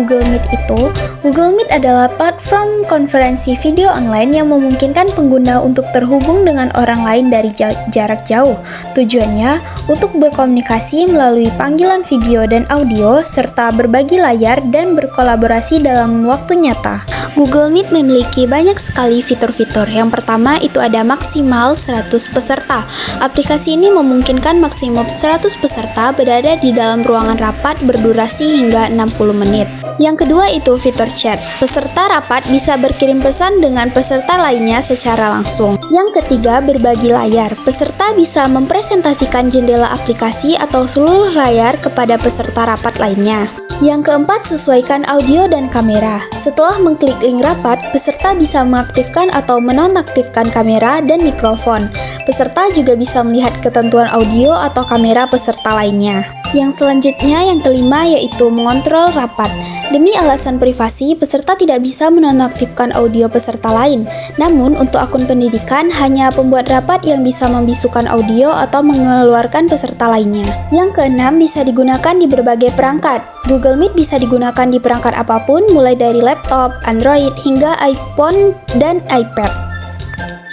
Google Meet itu? Google Meet adalah platform konferensi video online yang memungkinkan pengguna untuk terhubung dengan orang lain dari jarak jauh. Tujuannya untuk berkomunikasi melalui panggilan video dan audio, serta berbagi layar dan berkolaborasi dalam waktu nyata. Google Meet memiliki banyak sekali fitur-fitur. Yang pertama itu ada maksimal 100 peserta. Aplikasi ini memungkinkan maksimum 100 peserta berada di dalam ruangan rapat berdurasi hingga 60 menit. Yang kedua itu fitur chat. Peserta rapat bisa berkirim pesan dengan peserta lainnya secara langsung. Yang ketiga, berbagi layar. Peserta bisa mempresentasikan jendela aplikasi atau seluruh layar kepada peserta rapat lainnya. Yang keempat, sesuaikan audio dan kamera. Setelah mengklik link rapat, peserta bisa mengaktifkan atau menonaktifkan kamera dan mikrofon. Peserta juga bisa melihat ketentuan audio atau kamera peserta lainnya. Yang selanjutnya, yang kelima, yaitu mengontrol rapat. Demi alasan privasi, peserta tidak bisa menonaktifkan audio peserta lain. Namun, untuk akun pendidikan, hanya pembuat rapat yang bisa membisukan audio atau mengeluarkan peserta lainnya. Yang keenam, bisa digunakan di berbagai perangkat. Google Meet bisa digunakan di perangkat apapun, mulai dari laptop, Android, hingga iPhone dan iPad.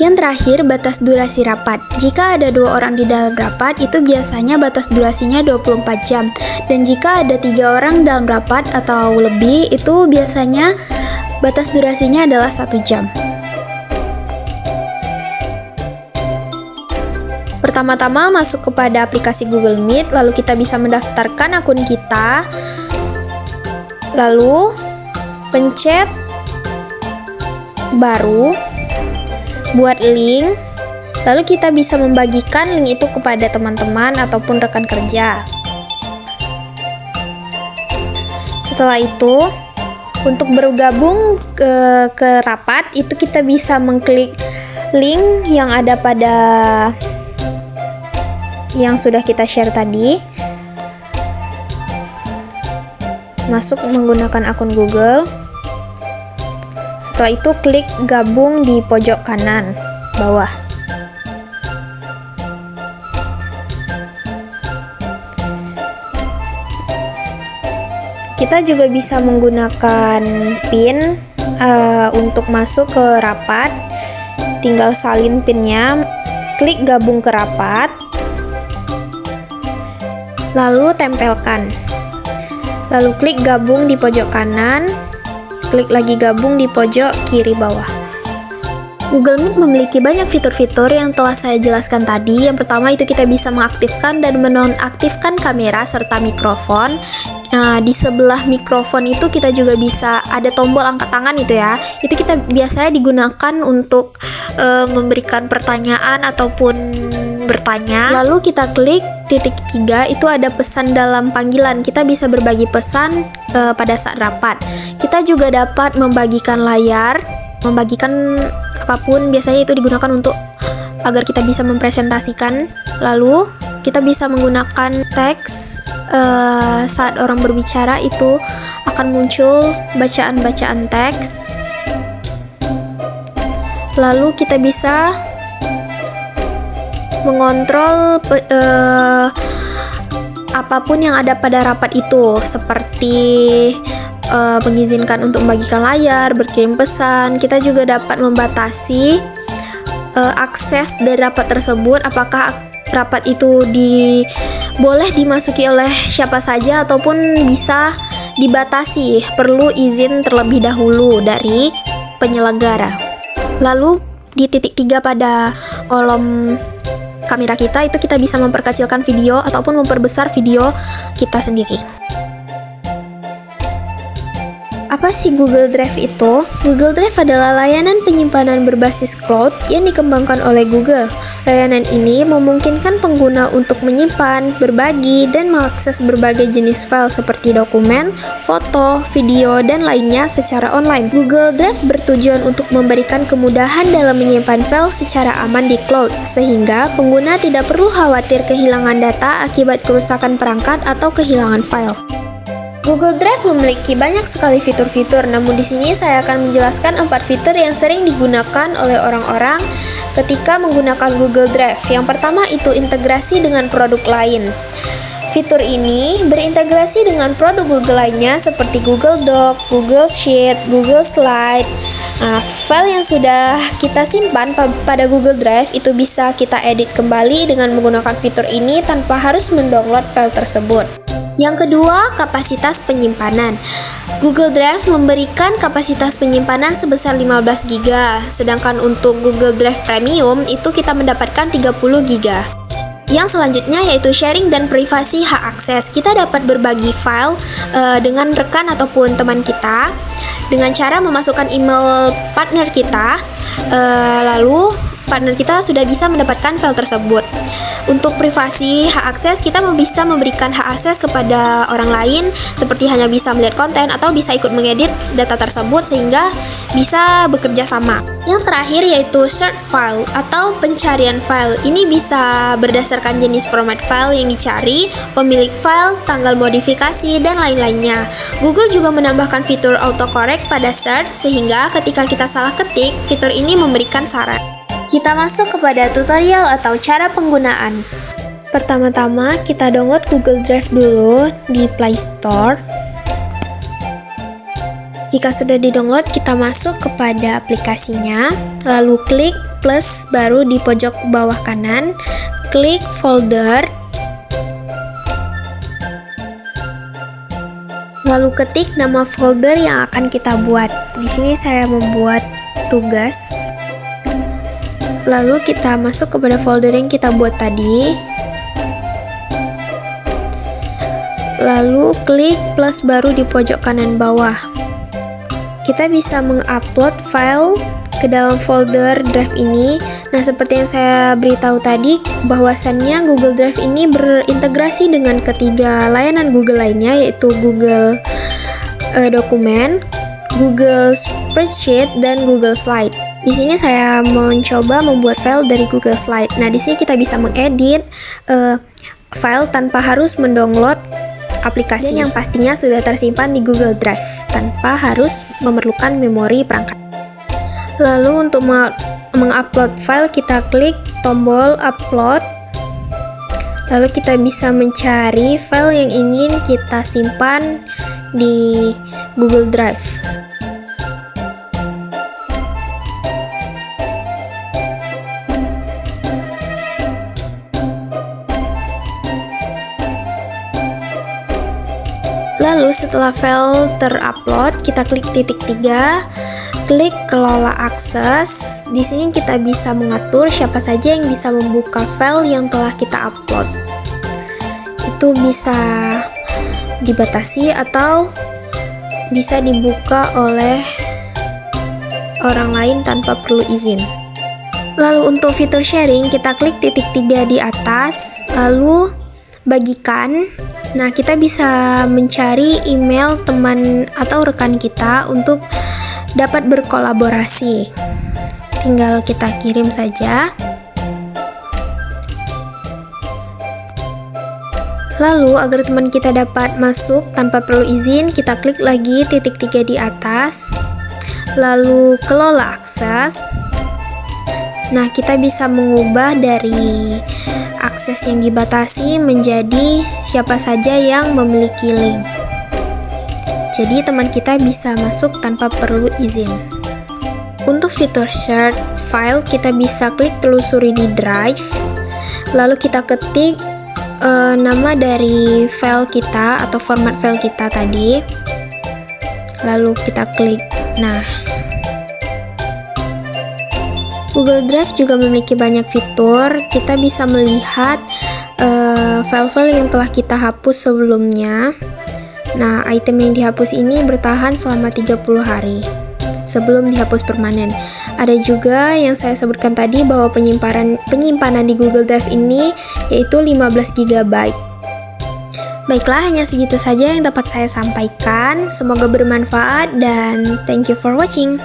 Yang terakhir, batas durasi rapat. Jika ada 2 orang di dalam rapat, itu biasanya batas durasinya 24 jam. Dan jika ada 3 orang dalam rapat atau lebih, itu biasanya batas durasinya adalah 1 jam. Pertama-tama masuk kepada aplikasi Google Meet, lalu kita bisa mendaftarkan akun kita. Lalu pencet baru, buat link, lalu kita bisa membagikan link itu kepada teman-teman ataupun rekan kerja. Setelah itu, untuk bergabung ke rapat, itu kita bisa mengklik link yang ada pada yang sudah kita share tadi. Masuk menggunakan akun Google. Setelah itu klik gabung di pojok kanan bawah. Kita juga bisa menggunakan PIN untuk masuk ke rapat. Tinggal salin PIN-nya, klik gabung ke rapat, lalu tempelkan. Lalu klik gabung di pojok kanan, klik lagi gabung di pojok kiri bawah. Google Meet memiliki banyak fitur-fitur yang telah saya jelaskan tadi. Yang pertama itu kita bisa mengaktifkan dan menonaktifkan kamera serta mikrofon. Di sebelah mikrofon itu kita juga bisa ada tombol angkat tangan itu ya. Itu kita biasanya digunakan untuk memberikan pertanyaan ataupun bertanya. Lalu kita klik titik 3, itu ada pesan dalam panggilan. Kita bisa berbagi pesan pada saat rapat. Kita juga dapat membagikan layar, membagikan apapun, biasanya itu digunakan untuk agar kita bisa mempresentasikan. Lalu kita bisa menggunakan teks saat orang berbicara, itu akan muncul bacaan-bacaan teks. Lalu kita bisa mengontrol apapun yang ada pada rapat itu, seperti mengizinkan untuk membagikan layar, berkirim pesan. Kita juga dapat membatasi akses dari rapat tersebut, apakah rapat itu boleh dimasuki oleh siapa saja ataupun bisa dibatasi, perlu izin terlebih dahulu dari penyelenggara. Lalu di titik 3 pada kolom kamera kita, itu kita bisa memperkecilkan video ataupun memperbesar video kita sendiri. Apa sih Google Drive itu? Google Drive adalah layanan penyimpanan berbasis cloud yang dikembangkan oleh Google. Layanan ini memungkinkan pengguna untuk menyimpan, berbagi, dan mengakses berbagai jenis file seperti dokumen, foto, video, dan lainnya secara online. Google Drive bertujuan untuk memberikan kemudahan dalam menyimpan file secara aman di cloud, sehingga pengguna tidak perlu khawatir kehilangan data akibat kerusakan perangkat atau kehilangan file. Google Drive memiliki banyak sekali fitur-fitur, namun di sini saya akan menjelaskan 4 fitur yang sering digunakan oleh orang-orang ketika menggunakan Google Drive. Yang pertama itu integrasi dengan produk lain. Fitur ini berintegrasi dengan produk Google lainnya seperti Google Doc, Google Sheet, Google Slide. Nah, file yang sudah kita simpan pada Google Drive itu bisa kita edit kembali dengan menggunakan fitur ini tanpa harus mendownload file tersebut. Yang kedua, kapasitas penyimpanan. Google Drive memberikan kapasitas penyimpanan sebesar 15 GB, sedangkan untuk Google Drive Premium itu kita mendapatkan 30 GB. Yang selanjutnya yaitu sharing dan privasi hak akses. Kita dapat berbagi file dengan rekan ataupun teman kita dengan cara memasukkan email partner kita, lalu partner kita sudah bisa mendapatkan file tersebut. Untuk privasi hak akses, kita bisa memberikan hak akses kepada orang lain, seperti hanya bisa melihat konten atau bisa ikut mengedit data tersebut sehingga bisa bekerja sama. Yang terakhir yaitu search file atau pencarian file. Ini bisa berdasarkan jenis format file yang dicari, pemilik file, tanggal modifikasi, dan lain-lainnya. Google juga menambahkan fitur autocorrect pada search sehingga ketika kita salah ketik, fitur ini memberikan saran. Kita masuk kepada tutorial atau cara penggunaan. Pertama-tama kita download Google Drive dulu di Play Store. Jika sudah di-download, kita masuk kepada aplikasinya, lalu klik plus baru di pojok bawah kanan, klik folder, lalu ketik nama folder yang akan kita buat. Di sini saya membuat tugas. Lalu kita masuk kepada folder yang kita buat tadi. Lalu klik plus baru di pojok kanan bawah. Kita bisa mengupload file ke dalam folder Drive ini. Nah, seperti yang saya beritahu tadi, bahwasannya Google Drive ini berintegrasi dengan ketiga layanan Google lainnya, yaitu Google Dokumen, Google Spreadsheet, dan Google Slide. Di sini saya mencoba membuat file dari Google Slide. Nah, di sini kita bisa mengedit file tanpa harus mendownload aplikasi yang pastinya sudah tersimpan di Google Drive tanpa harus memerlukan memori perangkat. Lalu untuk mengupload file, kita klik tombol upload. Lalu kita bisa mencari file yang ingin kita simpan di Google Drive. Lalu setelah file terupload, kita klik titik 3, klik kelola akses. Di sini kita bisa mengatur siapa saja yang bisa membuka file yang telah kita upload. Itu bisa dibatasi atau bisa dibuka oleh orang lain tanpa perlu izin. Lalu untuk fitur sharing, kita klik titik 3 di atas, lalu bagikan. Nah, kita bisa mencari email teman atau rekan kita untuk dapat berkolaborasi. Tinggal kita kirim saja. Lalu, agar teman kita dapat masuk tanpa perlu izin, kita klik lagi titik 3 di atas. Lalu, kelola akses. Nah, kita bisa mengubah dari akses yang dibatasi menjadi siapa saja yang memiliki link. Jadi teman kita bisa masuk tanpa perlu izin. Untuk fitur search file, kita bisa klik telusuri di Drive. Lalu kita ketik nama dari file kita atau format file kita tadi. Lalu kita klik. Nah, Google Drive juga memiliki banyak fitur. Kita bisa melihat file-file yang telah kita hapus sebelumnya. Nah, item yang dihapus ini bertahan selama 30 hari sebelum dihapus permanen. Ada juga yang saya sebutkan tadi bahwa penyimpanan di Google Drive ini yaitu 15 GB. Baiklah, hanya segitu saja yang dapat saya sampaikan. Semoga bermanfaat dan thank you for watching.